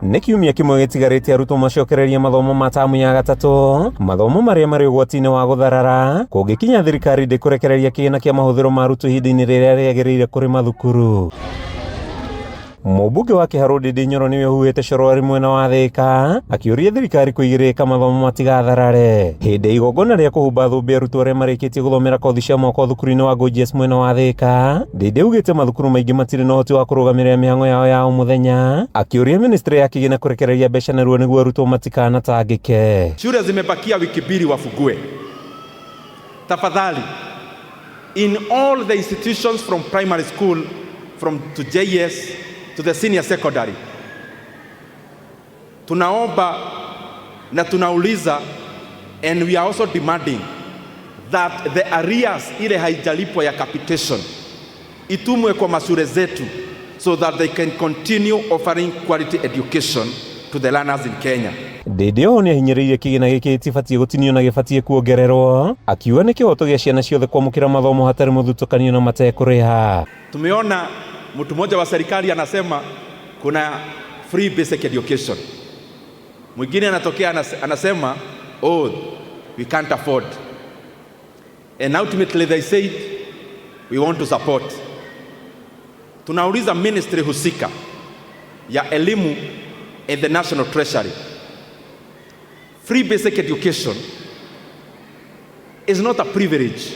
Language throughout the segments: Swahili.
Nĩ kiumia kimwe gĩtigarĩte arutwo macokererie mathomo ma tamu ya gatatu, mathomo marĩa marĩ ũgwati-inĩ wa gũtharara kũngĩkinya thirikari ndĩkũrekereria kĩgĩna kĩa mahũthĩro ma arutwo ihinda-inĩ rĩrĩa rĩagĩrĩire kũrĩ mathukuru. Mũmbunge wa KIHARU Ndindi NYORO nĩwe ũhuhĩte coro mwena wa THIKA akĩũria thirikari kũigĩrĩrĩka mathomo matigatharare. Hĩndĩ ya igongona rĩa kũhumba thũmbĩ arutwo arĩa marĩkĩtie gũthomera kothi cia mwaka thukuru-inĩ wa GOGS mwena wa THIKA, Ndindi augĩte mathukuru maingĩ matirĩ na ũhoti wa kũrũgamĩrĩra mĩhang'o yao ya o mũthenya, akĩũria ministry ya kĩgĩna kũrekereria mbeca narua nĩguo arutwo matikanatangĩke. Shule zimebakia wiki mbili wafungue. Tafadhali, in all the institutions from primary school to JS to the senior secondary, tunaomba na tunauliza, and we are also demanding that the arrears ile haijalipo ya capitation itumwe kwa mashule zetu so that they can continue offering quality education to the learners in Kenya. Ndindi nĩ ahinyĩrĩirie kĩgĩna gĩkĩ gĩtibatiĩ gũtinio na gĩbatiĩ kuongererwo, akiuga nĩ kĩhoto gĩa ciana ciothe kwamũkĩra mathomo hatarĩ mũthutũkanio na matekũrĩha. Tumeona mtu mmoja wa serikali anasema kuna free basic education, mwingine anatokea anasema oh, we can't afford, and ultimately they said we want to support. Tunauliza ministry husika ya elimu and the national treasury, free basic education is not a privilege.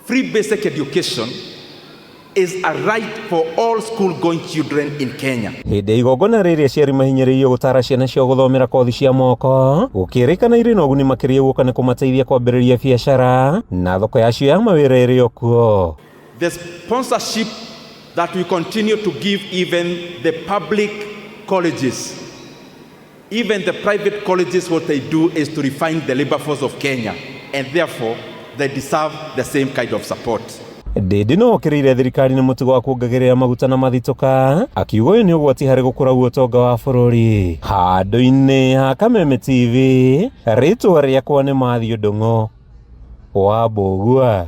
Free basic education is a right for all school-going children in Kenya. Hĩndĩ igongona rĩrĩa aciari mahinyĩrĩirio gũtara ciana ciao gũthomera kothi cia moko, gũkĩrĩkana irĩ na ũguni makĩria gũka nĩ kũmateithia kwambĩrĩria biacara na thoko yacio ya mawĩra ĩrĩ o kuo. The sponsorship that we continue to give even the public colleges, even the private colleges, what they do is to refine the labor force of Kenya, and therefore they deserve the same kind of support. Ndindi no okĩrĩire thirikari nĩ mũtugo wa kuongagĩrĩra maguta na mathitũka, akiuga ũyũ nĩ ũgwati harĩ gũkũra ũtonga wa bũrũri. Handũ-inĩ ha Kameme TV, rĩtwa rĩakwa nĩ Mathiũ Ndũng'ũ wa Mbũgua.